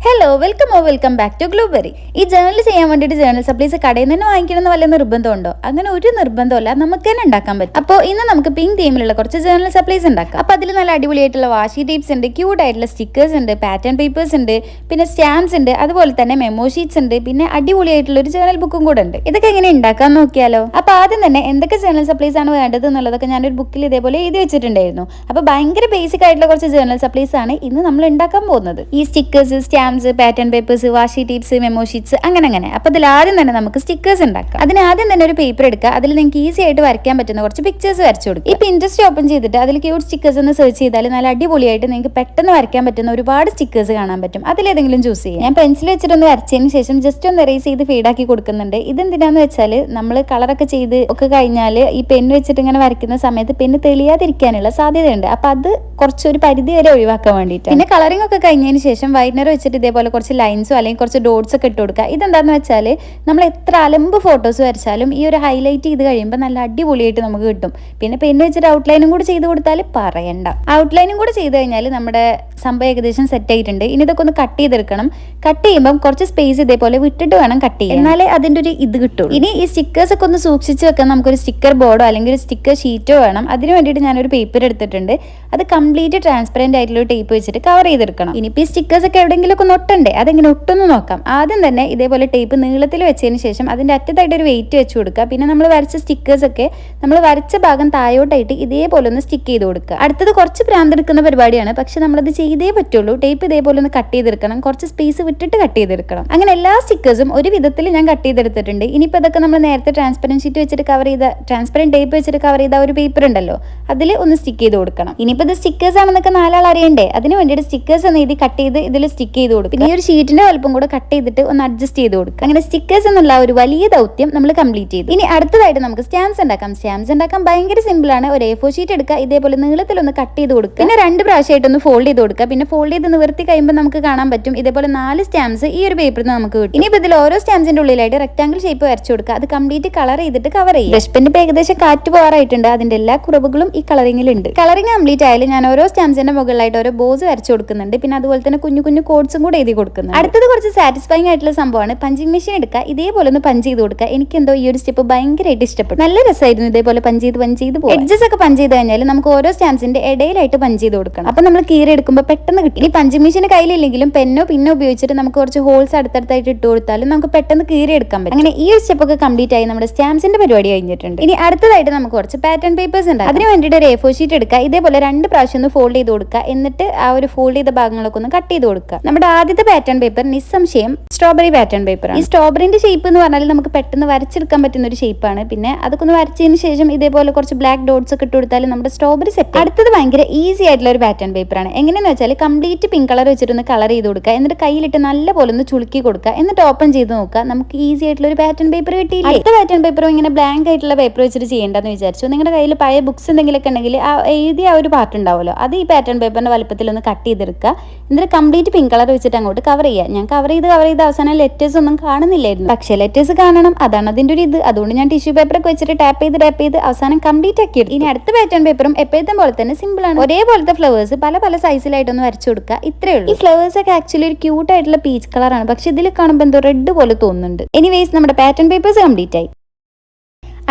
Hello welcome back to Glueberry. ഈ journal ചെയ്യാൻ വേണ്ടിയിട്ട് ജേർണൽ സപ്ലൈസ് കടയിൽ നിന്ന് വാങ്ങിക്കണമെന്ന് വല്ല നിർബന്ധമുണ്ടോ? അങ്ങനെ ഒരു നിർബന്ധമല്ല, നമുക്ക് തന്നെ ഉണ്ടാക്കാൻ പറ്റും. അപ്പോൾ ഇന്ന് നമുക്ക് പിങ്ക് തീമിലുള്ള കുറച്ച് ജേർണൽ സപ്ലൈസ് ഉണ്ടാക്കാം. അപ്പോൾ അതിൽ നല്ല അടിപൊളിയായിട്ടുള്ള വാഷി ടേപ്സ് ഉണ്ട്, ക്യൂട്ട് ആയിട്ടുള്ള സ്റ്റിക്കേഴ്സ് ഉണ്ട്, പാറ്റേൺ പേപ്പേഴ്സ് ഉണ്ട്, പിന്നെ സ്റ്റാമ്പ്സ് ഉണ്ട്, അതുപോലെ തന്നെ മെമ്മോ ഷീറ്റ്സ് ഉണ്ട്, പിന്നെ അടിപൊളിയായിട്ടുള്ള ഒരു ജേർണൽ ബുക്കും കൂടെ ഉണ്ട്. ഇതൊക്കെ എങ്ങനെ ഉണ്ടാക്കാൻ നോക്കിയാലോ? അപ്പോൾ ആദ്യം തന്നെ എന്തൊക്കെ ജേർണൽ സപ്ലൈസ് ആണ് വേണ്ടത് എന്നുള്ളതൊക്കെ ഞാനൊരു ബുക്കിൽ ഇതേപോലെ എഴുതി വെച്ചിട്ടുണ്ടായിരുന്നു. അപ്പോൾ ഭയങ്കര ബേസിക് ആയിട്ടുള്ള കുറച്ച് ജേർണൽ സപ്ലൈസ് ആണ് ഇന്ന് നമ്മൾ ഉണ്ടാക്കാൻ പോകുന്നത്. ഈ stickers, stamps, pattern papers, washi tapes, memo sheets, അങ്ങനെ. അപ്പോൾ അതിൽ ആദ്യം തന്നെ നമുക്ക് സ്റ്റിക്കേഴ്സ് ഉണ്ടാക്കാം. അതിന് ആദ്യം തന്നെ ഒരു പേപ്പർ എടുക്കുക. അതിൽ നിങ്ങൾക്ക് ഈസി ആയിട്ട് വരയ്ക്കാൻ പറ്റുന്ന കുറച്ച് പിക്ചേഴ്സ് വരച്ചു കൊടുക്കുക. ഈ പിൻട്രസ്റ്റ് ഓപ്പൺ ചെയ്തിട്ട് അതിൽ ക്യൂട്ട് സ്റ്റിക്കേഴ്സ് എന്ന് സെർച്ച് ചെയ്താൽ നല്ല അടിപൊളിയായിട്ട് നിങ്ങൾക്ക് പെട്ടെന്ന് വരയ്ക്കാൻ പറ്റുന്ന ഒരുപാട് സ്റ്റിക്കേഴ്സ് കാണാൻ പറ്റും. അതിലേതെങ്കിലും ചൂസ് ചെയ്യാം. ഞാൻ പെൻസിൽ വെച്ചിട്ടൊന്ന് വരച്ചതിന് ശേഷം ജസ്റ്റ് ഒന്ന് എറേസ് ചെയ്ത് ഫീഡാക്കി കൊടുക്കുന്നുണ്ട്. ഇതെന്തിനാന്ന് വെച്ചാൽ നമ്മൾ കളറൊക്കെ ചെയ്ത് ഒക്കെ കഴിഞ്ഞാൽ ഈ പെൻ വെച്ചിട്ട് ഇങ്ങനെ വരയ്ക്കുന്ന സമയത്ത് പെണ്ണ് തെളിയാതിരിക്കാനുള്ള സാധ്യതയുണ്ട്. അപ്പോൾ അത് കുറച്ചൊരു പരിധി വരെ ഒഴിവാക്കാൻ വേണ്ടിയിട്ട്. പിന്നെ കളറിംഗ് ഒക്കെ കഴിഞ്ഞതിന് ശേഷം വൈറ്റ്നർ വെച്ചിട്ട് ഇതേപോലെ കുറച്ച് ലൈൻസോ അല്ലെങ്കിൽ കുറച്ച് ഡോട്ട്സ് ഒക്കെ ഇട്ട് കൊടുക്കുക. ഇതെന്താന്ന് വെച്ചാൽ നമ്മൾ എത്ര അലമ്പ് ഫോട്ടോസ് വരച്ചാലും ഈ ഒരു ഹൈലൈറ്റ് ചെയ്ത് കഴിയുമ്പോൾ നല്ല അടിപൊളിയായിട്ട് നമുക്ക് കിട്ടും. പിന്നെ പെണ്ണ് വെച്ചിട്ട് ഔട്ട്ലൈനും കൂടി ചെയ്ത് കൊടുത്താൽ പറയണ്ട. ഔട്ട്ലൈനും കൂടി ചെയ്ത് കഴിഞ്ഞാൽ നമ്മുടെ സംഭവം ഏകദേശം സെറ്റ് ആയിട്ടുണ്ട്. ഇനി ഇതൊക്കെ ഒന്ന് കട്ട് ചെയ്തെടുക്കണം. കട്ട് ചെയ്യുമ്പോൾ കുറച്ച് സ്പേസ് ഇതേപോലെ വിട്ടിട്ട് വേണം കട്ട് ചെയ്യാൻ, എന്നാലേ അതിൻ്റെ ഒരു ഇത് കിട്ടുള്ളൂ. ഇനി ഈ സ്റ്റിക്കേഴ്സ് ഒക്കെ ഒന്ന് സൂക്ഷിച്ച് വെക്കാൻ നമുക്കൊരു സ്റ്റിക്കർ ബോർഡോ അല്ലെങ്കിൽ ഒരു സ്റ്റിക്കർ ഷീറ്റോ വേണം. അതിന് വേണ്ടിയിട്ട് ഞാനൊരു പേപ്പർ എടുത്തിട്ടുണ്ട്. അത് കംപ്ലീറ്റ് ട്രാൻസ്പെറന്റ് ആയിട്ടുള്ള ടേപ്പ് വെച്ചിട്ട് കവർ ചെയ്തെടുക്കണം. ഇനിയിപ്പോൾ ഈ സ്റ്റിക്കേഴ്സ് ഒക്കെ എവിടെയെങ്കിലും ഒക്കെ ഒട്ടണ്ടേ, അതെങ്ങനെ ഒട്ടൊന്ന് നോക്കാം. ആദ്യം തന്നെ ഇതേപോലെ ടേപ്പ് നീളത്തിൽ വെച്ചതിന് ശേഷം അതിൻ്റെ അറ്റത്തായിട്ട് ഒരു വെയിറ്റ് വെച്ച് കൊടുക്കുക. പിന്നെ നമ്മൾ വരച്ച സ്റ്റിക്കേഴ്സ് ഒക്കെ നമ്മൾ വരച്ച ഭാഗം താഴോട്ടായിട്ട് ഇതേപോലെ ഒന്ന് സ്റ്റിക്ക് ചെയ്ത് കൊടുക്കുക. അടുത്തത് കുറച്ച് ഭ്രാന്തെടുക്കുന്ന പരിപാടിയാണ്, പക്ഷെ നമ്മളത് ചെയ്തേ പറ്റുള്ളൂ. ടേപ്പ് ഇതേപോലെ ഒന്ന് കട്ട് ചെയ്തെടുക്കണം. കുറച്ച് സ്പേസ് വിട്ടിട്ട് കട്ട് ചെയ്തെടുക്കണം. അങ്ങനെ എല്ലാ സ്റ്റിക്കേഴ്സും ഒരു വിധത്തിൽ ഞാൻ കട്ട് ചെയ്തെടുത്തിട്ടുണ്ട്. ഇനിയിപ്പോൾ ഇതൊക്കെ നമ്മൾ നേരത്തെ ട്രാൻസ്പെറൻറ്റ് ഷീറ്റ് വെച്ചിട്ട് കവർ ചെയ്ത ട്രാൻസ്പെറൻറ്റ് ടേപ്പ് വെച്ചിട്ട് കവർ ചെയ്ത ഒരു പേപ്പർ ഉണ്ടല്ലോ, അതിൽ ഒന്ന് സ്റ്റിക്ക് ചെയ്ത് കൊടുക്കണം. ഇനിയിപ്പോൾ ഇത് സ്റ്റിക്കേഴ്സ് ആണെന്നൊക്കെ നാലാൾ അറിയണ്ടേ, അതിന് വേണ്ടിയിട്ട് സ്റ്റിക്കേഴ്സ് എന്ന് എഴുതി കട്ട് ചെയ്ത് ഇതിൽ സ്റ്റിക്ക് ചെയ്ത് കൊടുക്കും. പിന്നെ ഈ ഒരു ഷീറ്റിന്റെ വലുപ്പം കൂടെ കട്ട് ചെയ്തിട്ട് ഒന്ന് അഡ്ജസ്റ്റ് ചെയ്ത് കൊടുക്കുക. അങ്ങനെ സ്റ്റിക്കേഴ്സ് എന്നുള്ള ഒരു വലിയ ദൗത്യം നമ്മൾ കംപ്ലീറ്റ് ചെയ്തു. ഇനി അടുത്തതായിട്ട് നമുക്ക് സ്റ്റാമ്പ്സ് ഉണ്ടാക്കാം. സ്റ്റാമ്പ്സ് ഉണ്ടാക്കാൻ ഭയങ്കര സിമ്പിൾ ആണ്. ഒരു A4 ഷീറ്റ് എടുക്കുക, ഇതേപോലെ നീളത്തിലൊന്ന് കട്ട് ചെയ്ത് കൊടുക്കുക. പിന്നെ 2 പ്രാവശ്യമായിട്ടൊന്ന് ഫോൾഡ് ചെയ്ത് കൊടുക്കുക. പിന്നെ ഫോൾഡ് ചെയ്ത് നിവർത്തി കഴിയുമ്പോൾ നമുക്ക് കാണാൻ പറ്റും ഇതേപോലെ 4 സ്റ്റാമ്പ്സ് ഈ ഒരു പേപ്പറിൽ നിന്ന് നമുക്ക് കിട്ടും. ഇനിയിപ്പോൾ ഇതിൽ ഓരോ സ്റ്റാമ്പ്സിന്റെ ഉള്ളിലായിട്ട് റെക്ടാംഗിൾ ഷേപ്പ് വരച്ചു കൊടുക്കുക. അത് കംപ്ലീറ്റ് കളർ ചെയ്തിട്ട് കവർ ചെയ്യുക. ബ്രഷ് പെന്നിപ്പോൾ ഏകദേശം കാറ്റ് പോകാറായിട്ടുണ്ട്. അതിന്റെ എല്ലാ കുറവുകളും ഈ കളറിംഗിലുണ്ട്. കളറിംഗ് കംപ്ലീറ്റ് ആയാലും ഞാൻ ഓരോ സ്റ്റാമ്പ്സിന്റെ മുകളിലായിട്ട് ഓരോ ബോസ് വരച്ചു കൊടുക്കുന്നുണ്ട്. പിന്നെ അതുപോലെ തന്നെ കുഞ്ഞു കുഞ്ഞു കോഡ്സും കൂടെ എഴുതി കൊടുക്കുന്നുണ്ട്. അടുത്തത് കുറച്ച് സാറ്റിസ്ഫൈങ് ആയിട്ടുള്ള സംഭവമാണ്. പഞ്ചിങ് മെഷീൻ എടുക്കുക, ഇതേപോലെ ഒന്ന് പഞ്ച് ചെയ്ത് കൊടുക്കുക. എനിക്കെന്തോ ഈ ഒരു സ്റ്റെപ്പ് ഭയങ്കരമായിട്ട് ഇഷ്ടപ്പെട്ടു. നല്ല രസമായിരുന്നു ഇതേപോലെ പഞ്ച് ചെയ്ത് പോകും. എഡ്ജസ് ഒക്കെ പഞ്ച് ചെയ്ത് കഴിഞ്ഞാൽ നമുക്ക് ഓരോ സ്റ്റാമ്പ്സിന്റെ ഇടയിലായിട്ട് പഞ്ച് ചെയ്ത് കൊടുക്കണം. അപ്പൊ നമ്മൾ കീറി എടുക്കുമ്പോൾ പെട്ടെന്ന് കിട്ടും. ഈ പഞ്ചിങ് മെഷീൻ കയ്യിലില്ലെങ്കിലും പെന്നോ പിന്നോ ഉപയോഗിച്ചിട്ട് നമുക്ക് കുറച്ച് ഹോൾസ് അടുത്തടുത്തായിട്ട് ഇട്ട് കൊടുത്താലും നമുക്ക് പെട്ടെന്ന് കീറി എടുക്കാൻ പറ്റും. അങ്ങനെ ഈ ഒരു സ്റ്റെപ്പ് ഒക്കെ കംപ്ലീറ്റ് ആയി നമ്മുടെ സ്റ്റാമ്പ്സിന്റെ പരിപാടി കഴിഞ്ഞിട്ടുണ്ട്. ഇനി അടുത്തതായിട്ട് നമുക്ക് കുറച്ച് പാറ്റേൺ പേപ്പേഴ്സ് ഉണ്ട്. അതിന് വേണ്ടിയിട്ട് ഒരു A4 ഷീറ്റ് എടുക്കുക, ഇതേപോലെ 2 പ്രാവശ്യം ഒന്ന് ഫോൾഡ് ചെയ്ത് കൊടുക്കുക. എന്നിട്ട് ആ ഒരു ഫോൾഡ് ചെയ്ത ഭാഗങ്ങളൊക്കെ ഒന്ന് കട്ട് ചെയ്ത് കൊടുക്കുക. നമ്മുടെ ആദ്യത്തെ പാറ്റേൺ പേപ്പർ നിസ്സംശയം സ്ട്രോബെറി പാറ്റേൺ പേപ്പർ ആണ്. ഈ സ്ട്രോബെറിന്റെ ഷേപ്പ് എന്ന് പറഞ്ഞാൽ നമുക്ക് പെട്ടെന്ന് വരച്ചെടുക്കാൻ പറ്റുന്ന ഒരു ഷേപ്പാണ്. പിന്നെ അതൊക്കെ ഒന്ന് വരച്ചതിന് ശേഷം ഇതേപോലെ കുറച്ച് ബ്ലാക്ക് ഡോട്ട്സ് ഒക്കെ ഇട്ട് കൊടുത്താൽ നമ്മുടെ സ്ട്രോബെറി സെറ്റ്. അടുത്തത് ഭയങ്കര ഈസി ആയിട്ടുള്ള ഒരു പാറ്റേൺ പേപ്പർ ആണ്. എങ്ങനെയെന്ന് വെച്ചാൽ കംപ്ലീറ്റ് പിങ്ക് കളർ വെച്ചിട്ടൊന്ന് കളർ ചെയ്ത് കൊടുക്കുക. എന്നിട്ട് കയ്യിലിട്ട് നല്ല പോലെ ഒന്ന് ചുളുക്കി കൊടുക്കുക. എന്നിട്ട് ഓപ്പൺ ചെയ്ത് നോക്കുക. നമുക്ക് ഈസി ആയിട്ടുള്ള ഒരു പാറ്റേൺ പേപ്പർ കിട്ടിയില്ല. അടുത്ത പാറ്റേൺ പേപ്പറും ഇങ്ങനെ ബ്ലാങ്ക് ആയിട്ടുള്ള പേപ്പർ വെച്ചിട്ട് ചെയ്യേണ്ടെന്ന് വിചാരിച്ചു. നിങ്ങളുടെ കയ്യിൽ പഴയ ബുക്സ് എന്തെങ്കിലുമൊക്കെ ഉണ്ടെങ്കിൽ എഴുതിയ ആ ഒരു പാർട്ട് ഉണ്ടാവുമല്ലോ, അത് ഈ പാറ്റേൺ പേപ്പറിന്റെ വലുപ്പത്തിൽ ഒന്ന് കട്ട് ചെയ്തെടുക്കുക. എന്നിട്ട് കംപ്ലീറ്റ് പിങ്ക് കളർ വെച്ചിട്ട് അങ്ങോട്ട് കവർ ചെയ്യുക. ഞാൻ കവർ ചെയ്ത് അവസാനം ലെറ്റേഴ്സ് ഒന്നും കാണുന്നില്ലായിരുന്നു, പക്ഷേ ലെറ്റേഴ്സ് കാണണം, അതാണ് അതിന്റെ ഒരു ഇത്. അതുകൊണ്ട് ഞാൻ ടിഷ്യൂ പേപ്പർ ഒക്കെ വെച്ചിട്ട് ടാപ്പ് ചെയ്ത് അവസാനം കംപ്ലീറ്റ് ആക്കി എടുത്തു. ഇനി അടുത്ത പാറ്റേൺ പേപ്പറും എപ്പോഴത്തെ പോലെ തന്നെ സിമ്പിൾ ആണ്. ഒരേപോലത്തെ ഫ്ലവേഴ്സ് പല സൈസിലായിട്ടൊന്ന് വരച്ചു കൊടുക്കുക. ഇത്രയേ ഉള്ളൂ. ഈ ഫ്ലവേഴ്സ് ഒക്കെ ആക്ച്വലി ഒരു ക്യൂട്ട് ആയിട്ടുള്ള പീച്ച് കളറാണ്, പക്ഷെ ഇതിൽ കാണുമ്പോൾ എന്തോ റെഡ് പോലെ തോന്നുന്നുണ്ട്. എനിവേസ് നമ്മുടെ പാറ്റേൺ പേപ്പേഴ്സ് കംപ്ലീറ്റ് ആയി.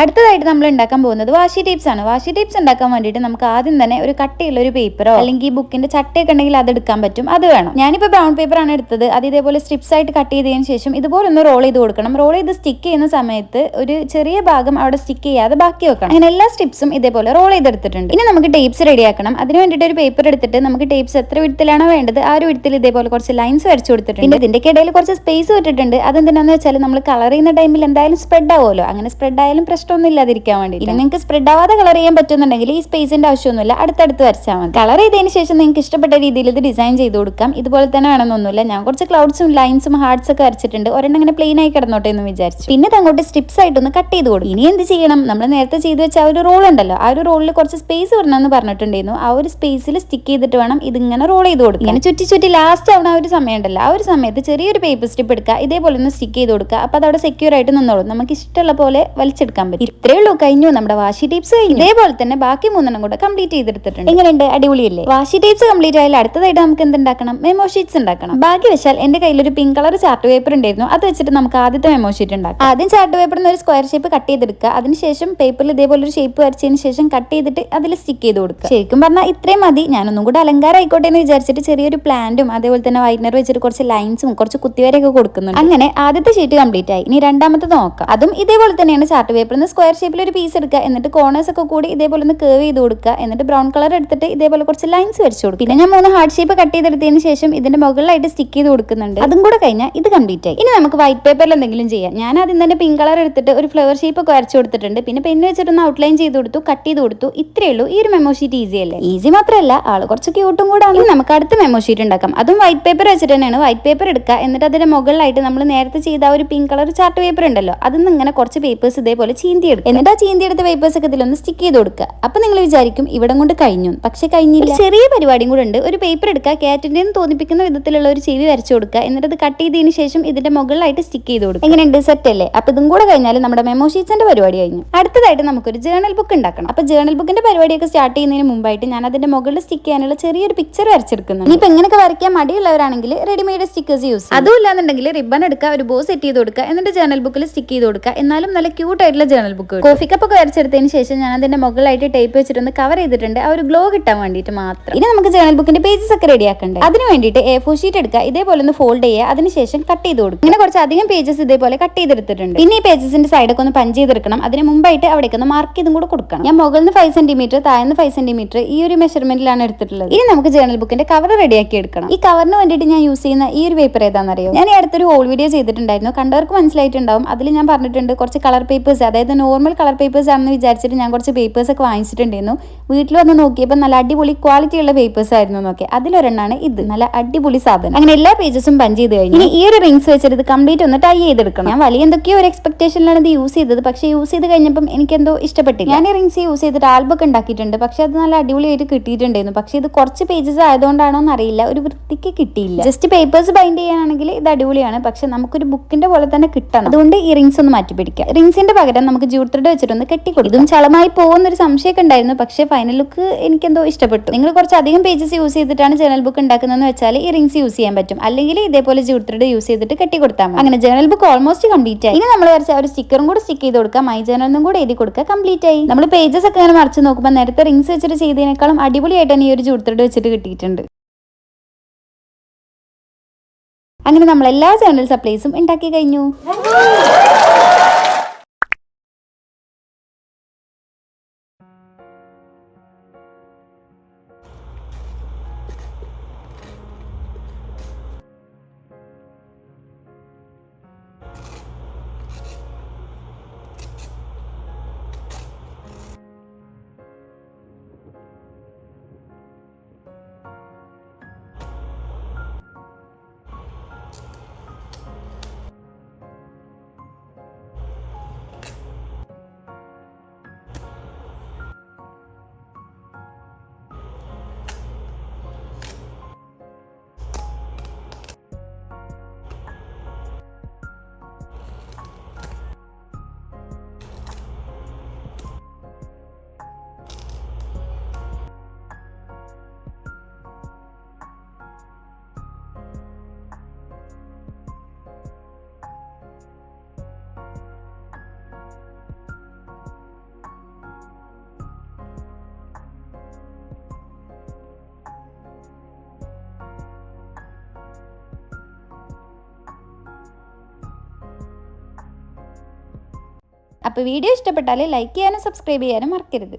അടുത്തതായിട്ട് നമ്മൾ ഉണ്ടാക്കാൻ പോകുന്നത് വാഷി ടേപ്സ് ആണ്. വാഷി ടേപ്സ് ഉണ്ടാക്കാൻ വേണ്ടിയിട്ട് നമുക്ക് ആദ്യം തന്നെ ഒരു കട്ടിയുള്ള ഒരു പേപ്പറോ അല്ലെങ്കിൽ ബുക്കിന്റെ ചട്ടയൊക്കെ ഉണ്ടെങ്കിൽ അത് എടുക്കാൻ പറ്റും, അത് വേണം. ഞാനിപ്പോൾ ബ്രൗൺ പേപ്പർ ആണ് എടുത്തത്. അത് ഇതേപോലെ സ്ട്രിപ്സ് ആയിട്ട് കട്ട് ചെയ്തതിന് ശേഷം ഇതുപോലെ ഒന്ന് റോൾ ചെയ്ത് കൊടുക്കണം. റോൾ ചെയ്ത് സ്റ്റിക്ക് ചെയ്യുന്ന സമയത്ത് ഒരു ചെറിയ ഭാഗം അവിടെ സ്റ്റിക്ക് ചെയ്യാതെ ബാക്കി വെക്കണം. അങ്ങനെ എല്ലാ സ്ട്രിപ്സും ഇതേപോലെ റോൾ ചെയ്തെടുത്തിട്ടുണ്ട്. ഇനി നമുക്ക് ടേപ്സ് റെഡിയാക്കണം. അതിന് വേണ്ടിയിട്ട് ഒരു പേപ്പർ എടുത്തിട്ട് നമുക്ക് ടേപ്സ് എത്ര വിടത്തിലാണോ വേണ്ടത് ആ ഒരു വിടത്തിൽ ഇതേപോലെ കുറച്ച് ലൈൻസ് വരച്ചു കൊടുത്തിട്ടുണ്ട്. പിന്നെ ഇതിന്റെ ഇടയിൽ കുറച്ച് സ്പേസ് വിട്ടിട്ടുണ്ട്. അതെന്തിനാന്ന് വെച്ചാൽ നമ്മൾ കളർ ചെയ്യുന്ന ടൈമിൽ എന്തായാലും സ്പ്രെഡ് ആവുമല്ലോ. അങ്ങനെ സ്പ്രെഡ് ആയാലും ഒന്നും ഇല്ലാതിരിക്കാൻ വേണ്ടി. ഇനി നിങ്ങൾക്ക് സ്പ്രെഡ് ആവാതെ കളർ ചെയ്യാൻ പറ്റുന്നുണ്ടെങ്കിൽ ഈ സ്പേസിന്റെ ആവശ്യമൊന്നുമില്ല, അടുത്തടുത്ത് വരച്ചാൽ മതി. കളർ ചെയ്തതിന് ശേഷം നിങ്ങൾക്ക് ഇഷ്ടപ്പെട്ട രീതിയിൽ ഇത് ഡിസൈൻ ചെയ്ത് കൊടുക്കാം. ഇതുപോലെ തന്നെ വേണമെന്നൊന്നുമില്ല. ഞാൻ കുറച്ച് ക്ലൗഡ്സും ലൈൻസും ഹാർട്സ് ഒക്കെ വരച്ചിട്ടുണ്ട്. ഒരെണ്ണം ഇങ്ങനെ പ്ലെയിൻ ആയി കിടന്നോട്ടെ എന്ന് വിചാരിച്ചു. പിന്നെ അങ്ങോട്ട് സ്ട്രിപ്സ് ആയിട്ടൊന്ന് കട്ട് ചെയ്ത് കൊടുക്കും. ഇനി എന്ത് ചെയ്യണം, നമ്മൾ നേരത്തെ ചെയ്ത് വെച്ച ആ ഒരു റോൾ ഉണ്ടല്ലോ, ആ ഒരു റോളിൽ കുറച്ച് സ്പേസ് വരണമെന്ന് പറഞ്ഞിട്ടുണ്ടായിരുന്നു. ആ ഒരു സ്പേസിൽ സ്റ്റിക്ക് ചെയ്തിട്ട് വേണം ഇതിങ്ങനെ റോൾ ചെയ്ത് കൊടുക്കും. ഇങ്ങനെ ചുറ്റി ലാസ്റ്റ് ആവുന്ന ആ ഒരു സമയം ഉണ്ടല്ലോ, ആ ഒരു സമയത്ത് ചെറിയൊരു പേപ്പർ സ്ട്രിപ്പ് എടുക്കുക, ഇതേപോലെ ഒന്ന് സ്റ്റിക്ക് ചെയ്ത് കൊടുക്കുക. അപ്പോൾ അതവിടെ സെക്യൂർ ആയിട്ട് നിന്നോളും. നമുക്ക് ഇഷ്ടമുള്ള പോലെ വലിച്ചെടുക്കാൻ പറ്റും. പറ്റും. ഇത്രയേ ഉള്ളൂ, കഴിഞ്ഞു നമ്മുടെ വാഷി ടേപ്സ് കഴിഞ്ഞു. ഇതേപോലെ തന്നെ ബാക്കി 3 കൂടെ കംപ്ലീറ്റ് ചെയ്തെടുത്തിട്ടുണ്ട്. എങ്ങനെയുണ്ട്, അടിപൊളിയല്ലേ? വാഷി ടേപ്സ് കംപ്ലീറ്റ് ആയാലും അടുത്തതായിട്ട് നമുക്ക് എന്തുണ്ടാക്കണം, മെമോ ഷീറ്റ്സ് ഉണ്ടാക്കണം. ഭാഗ്യവശാൽ എന്റെ കയ്യിൽ ഒരു പിങ്ക് കളർ ചാർട്ട് പേപ്പർ ഉണ്ടായിരുന്നു. അത് വെച്ചിട്ട് നമുക്ക് ആദ്യത്തെ മെമോ ഷീറ്റ് ഉണ്ടാക്കാം. ആദ്യം ചാർട്ട് പേപ്പറിന് ഒരു സ്ക്വയർ ഷേപ്പ് കട്ട് ചെയ്തെടുക്കുക. അതിനുശേഷം പേപ്പറിൽ ഇതേപോലെ ഒരു ഷേപ്പ് വരച്ചതിന് ശേഷം കട്ട് ചെയ്തിട്ട് അതിൽ സ്റ്റിക്ക് ചെയ്ത് കൊടുക്കുക. ശരിക്കും പറഞ്ഞാൽ ഇത്രയും മതി. ഞാനൊന്നും കൂടെ അലങ്കാരം ആയിക്കോട്ടെ എന്ന് വിചാരിച്ചിട്ട് ചെറിയൊരു പ്ലാന്റും അതേപോലെ തന്നെ വൈറ്റ്നർ വെച്ചിട്ട് കുറച്ച് ലൈൻസും കുറച്ച് കുത്തിവരയൊക്കെ കൊടുക്കുന്നുണ്ട്. അങ്ങനെ ആദ്യത്തെ ഷീറ്റ് കംപ്ലീറ്റ് ആയി. ഇനി രണ്ടാമത്തെ നോക്കാം. അതും ഇതേപോലെ തന്നെയാണ്. ചാർട്ട് പേപ്പറിൽ നിന്ന് സ്ക്വയർ ഷേപ്പിൽ ഒരു പീസ് എടുക്കുക. എന്നിട്ട് കോർണേഴ്സ് ഒക്കെ കൂടി ഇതേപോലെ ഒന്ന് കേവ് ചെയ്ത് കൊടുക്കുക. എന്നിട്ട് ബ്രൗൺ കളർ എടുത്തിട്ട് ഇതേപോലെ കുറച്ച് ലൈൻസ് വരച്ചു കൊടുക്കുക. പിന്നെ ഞാൻ 3 ഹാർട്ട് ഷേപ്പ് കട്ട് ചെയ്തെടുത്തതിന് ശേഷം ഇതിന്റെ മുകളിലായിട്ട് സ്റ്റിക്ക് ചെയ്ത് കൊടുക്കുന്നുണ്ട്. അതും കൂടെ കഴിഞ്ഞാൽ ഇത് കംപ്ലീറ്റ് ആയി. ഇനി നമുക്ക് വൈറ്റ് പേപ്പറിൽ എന്തെങ്കിലും ചെയ്യാം. ഞാൻ ആദ്യം തന്നെ പിങ്ക് കളർ എടുത്തിട്ട് ഒരു ഫ്ലവർ ഷേപ്പ് ഒക്കെ വരച്ചു കൊടുത്തിട്ടുണ്ട്. പിന്നെ പെന്ന് വെച്ചിട്ടൊന്ന് ഔട്ട്ലൈൻ ചെയ്ത് കൊടുത്തു, കട്ട് ചെയ്ത് കൊടുത്തു. ഇത്രയേ ഉള്ളൂ. ഈ ഒരു മെമോ ഷീറ്റ് ഈസി അല്ലേ? ഈസി മാത്രമല്ല, ആള് കുറച്ച് ക്യൂട്ടും കൂടെ ആണ്. നമുക്ക് അടുത്ത മെമോ ഷീറ്റ് ഉണ്ടാക്കാം. അതും വൈറ്റ് പേപ്പർ വെച്ചിട്ട് തന്നെയാണ്. വൈറ്റ് പേപ്പർ എടുക്കുക. എന്നിട്ട് അതിന്റെ മുകളിലായിട്ട് നമ്മൾ നേരത്തെ ചെയ്ത ഒരു പിങ്ക് കളർ ചാർട്ട് പേപ്പർ ഉണ്ടല്ലോ, അതിൽ ഇങ്ങനെ കുറച്ച് പേപ്പേഴ്സ് ഇതേപോലെ ചീന്തി എടുക്കുക. എന്നിട്ട് ആ ചീന്തി എടുത്ത പേപ്പേഴ്സ് ഒക്കെ ഇതിലൊന്ന് സ്റ്റിക്ക് ചെയ്ത് കൊടുക്കുക. അപ്പൊ നിങ്ങൾ വിചാരിക്കും ഇവിടം കൊണ്ട് കഴിഞ്ഞു. പക്ഷെ കഴിഞ്ഞില്ല. ചെറിയ പരിപാടിയും കൂടെ ഉണ്ട്. ഒരു പേപ്പർ എടുക്കുക, കാറ്റിന്റെ തോന്നിപ്പിക്കുന്ന വിധത്തിലുള്ള ഒരു ചെവി വരച്ചു കൊടുക്കുക. എന്നിട്ട് അത് കട്ട് ചെയ്തതിന് ശേഷം ഇതിന്റെ മുകളിലായിട്ട് സ്റ്റിക്ക് ചെയ്ത് കൊടുക്കുക. എങ്ങനെയുണ്ട്, സെറ്റ് അല്ലേ? അപ്പൊ ഇതും കൂടെ കഴിഞ്ഞാൽ നമ്മുടെ മെമോ ഷീറ്റ്സിന്റെ പരിപാടി കഴിഞ്ഞു. അടുത്തതായിട്ട് നമുക്കൊരു ജേണൽ ബുക്ക് ഉണ്ടാക്കണം. അപ്പൊ ജേണൽ ബുക്കിന്റെ പരിപാടിയൊക്കെ സ്റ്റാർട്ട് ചെയ്യുന്നതിന് മുമ്പായിട്ട് ഞാൻ അതിന്റെ മുകളിൽ സ്റ്റിക്ക് ചെയ്യാനുള്ള ചെറിയൊരു പിക്ചർ വരച്ചെടുക്കുന്നുണ്ട്. ഇനിയിപ്പോ എങ്ങനെയൊക്കെ വരയ്ക്കാൻ മടിയുള്ളവരാണെങ്കിൽ റെഡിമെയ്ഡ് സ്റ്റിക്കേഴ്സ് യൂസ് ചെയ്യും. അതും ഇല്ലാന്നുണ്ടെങ്കിൽ റിബൺ എടുക്കുക, ഒരു ബോ സെറ്റ് ചെയ്ത് കൊടുക്കുക, എന്നിട്ട് ജേണൽ ബുക്കിൽ സ്റ്റിക്ക് ചെയ്ത് കൊടുക്കുക. എന്നാലും നല്ല ക്യൂട്ട് ആയിട്ടുള്ള ജേണൽ ബുക്ക്. കോഫി കപ്പ് ഒക്കെ വരച്ചെടുത്തതിന് ശേഷം ഞാൻ അതിന്റെ മുകളിലായിട്ട് ടേപ്പ് വെച്ചിട്ടൊന്ന് കവർ ചെയ്തിട്ടുണ്ട്, ആ ഒരു ഗ്ലോ കിട്ടാൻ വേണ്ടിയിട്ട് മാത്രം. ഇനി നമുക്ക് ജേണൽ ബുക്കിന്റെ പേജസ് ഒക്കെ റെഡിയാക്കണ്ടേ? അതിന് വേണ്ടിയിട്ട് A4 ഷീറ്റ് എടുക്കുക, ഇതേപോലെ ഒന്ന് ഫോൾഡ് ചെയ്യുക, അതിനുശേഷം കട്ട് ചെയ്ത് കൊടുക്കുക. ഇങ്ങനെ കുറച്ച് അധികം പേജസ് ഇതേപോലെ കട്ട് ചെയ്തെടുത്തിട്ടുണ്ട്. പിന്നെ ഈ പേജസിന്റെ സൈഡൊക്കെ ഒന്ന് പഞ്ച് ചെയ്തെടുക്കണം. അതിന് മുമ്പായിട്ട് അവിടേക്ക് ഒന്ന് മാർക്ക് ചെയ്തും കൂടെ കൊടുക്കണം. ഞാൻ മുകളിൽ നിന്ന് 5 സെന്റിമീറ്റർ, താഴ്ന്ന് 5 സെന്റിമീറ്റർ ഈ ഒരു മെഷർമെന്റിലാണ് എടുത്തിട്ടുള്ളത്. ഇനി നമുക്ക് ജേണൽ ബുക്കിന്റെ കവർ റെഡിയാക്കി എടുക്കണം. ഈ കവറിന് വേണ്ടിയിട്ട് ഞാൻ യൂസ് ചെയ്യുന്ന ഈ ഒരു പേപ്പർ ഏതാണെന്നറിയോ? ഞാൻ ഈ അടുത്തൊരു ഹോൾ വീഡിയോ ചെയ്തിട്ടുണ്ടായിരുന്നു, കണ്ടവർക്ക് മനസ്സിലായിട്ടുണ്ടാവും. അതിൽ ഞാൻ പറഞ്ഞിട്ടുണ്ട് കുറച്ച് കളർ പേപ്പേഴ്സ്, അതായത് നോർമൽ കളർ പേപ്പേഴ്സ് ആണെന്ന് വിചാരിച്ചിട്ട് ഞാൻ കുറച്ച് പേപ്പേഴ്സ് ഒക്കെ വാങ്ങിച്ചിട്ടുണ്ടായിരുന്നു. വീട്ടിൽ വന്ന് നോക്കിയപ്പോൾ നല്ല അടിപൊളി ക്വാളിറ്റി ഉള്ള പേപ്പേഴ്സ് ആയിരുന്നു എന്നൊക്കെ. അതിലൊരെണ്ണാണ് ഇത്, നല്ല അടിപൊളി സാധനം. അങ്ങനെ എല്ലാ പേജസും പഞ്ച് ചെയ്ത് കഴിഞ്ഞു. ഇനി ഈ ഒരു റിങ്സ് വെച്ചിട്ട് ഇത് കംപ്ലീറ്റ് ഒന്ന് ടൈ ചെയ്തെടുക്കണം. ഞാൻ വലിയ എന്തൊക്കെയോ ഒരു എക്സ്പെക്ടേഷനിലാണ് ഇത് യൂസ് ചെയ്തത്. പക്ഷേ യൂസ് ചെയ്ത് കഴിഞ്ഞപ്പം എനിക്കെന്തോ ഇഷ്ടപ്പെട്ടില്ല. ഞാൻ ഈ റിങ്സ് യൂസ് ചെയ്തിട്ട് ആൽബം ഒക്കെ ഉണ്ടാക്കിയിട്ടുണ്ട്. പക്ഷെ അത് നല്ല അടിപൊളിയായിട്ട് കിട്ടിയിട്ടുണ്ടായിരുന്നു. പക്ഷെ ഇത് കുറച്ച് പേജസ് ആയതുകൊണ്ടാണോ എന്നറിയില്ല, ഒരു വൃത്തിക്ക് കിട്ടിയില്ല. ജസ്റ്റ് പേപ്പേഴ്സ് ബൈൻഡ് ചെയ്യാനാണെങ്കിൽ ഇത് അടിപൊളിയാണ്. പക്ഷെ നമുക്കൊരു ബുക്കിന്റെ പോലെ തന്നെ കിട്ടണം. അതുകൊണ്ട് ഈ റിങ്സ് ഒന്ന് മാറ്റി പിടിക്കാം. റിങ്സിന്റെ പകരം നമുക്ക് ജൂട്ട് ത്രെഡ് വെച്ചിട്ടൊന്ന് കെട്ടിക്കൊടുക്കും. ഇതും ചളമായി പോകുന്നൊരു സംശയമൊക്കെ ഉണ്ടായിരുന്നു. പക്ഷെ ഫൈനൽ ലുക്ക് എനിക്കെന്തോ ഇഷ്ടപ്പെട്ടു. നിങ്ങൾ കുറച്ച് അധികം പേജസ് യൂസ് ചെയ്തിട്ടാണ് ജേണൽ ബുക്ക് ഉണ്ടാക്കുന്നതെന്ന് വെച്ചാൽ ഈ റിങ്സ് യൂസ് ചെയ്യാൻ പറ്റും. അല്ലെങ്കിൽ ഇതേപോലെ ജൂട്ട് ത്രെഡ് യൂസ് ചെയ്തിട്ട് കെട്ടിക്കൊടുത്താൽ മതി. അങ്ങനെ ജേണൽ ബുക്ക് ഓൾമോസ്റ്റ് കംപ്ലീറ്റ് ആയി. ഇനി നമ്മൾ വരച്ച ഒരു സ്റ്റിക്കറും കൂടെ സ്റ്റിക്ക് ചെയ്ത് കൊടുക്കുക, മൈ ജേണലിനും കൂടെ എഴുതി കൊടുക്കുക. കംപ്ലീറ്റ് ആയി. നമ്മൾ പേജസ് ഒക്കെ അങ്ങനെ മറിച്ച് നോക്കുമ്പോൾ നേരത്തെ റിങ്സ് വെച്ചിട്ട് ചെയ്തതിനേക്കാളും അടിപൊളിയായിട്ട് തന്നെ ഈ ഒരു ജൂട്ട് ത്രെഡ് വെച്ചിട്ട് കിട്ടിയിട്ടുണ്ട്. അങ്ങനെ നമ്മൾ എല്ലാ ജേണൽ സപ്ലൈസും ഉണ്ടാക്കി കഴിഞ്ഞു. അപ്പോൾ വീഡിയോ ഇഷ്ടപ്പെട്ടാൽ ലൈക്ക് ചെയ്യാനും സബ്സ്ക്രൈബ് ചെയ്യാനും മറക്കരുത്.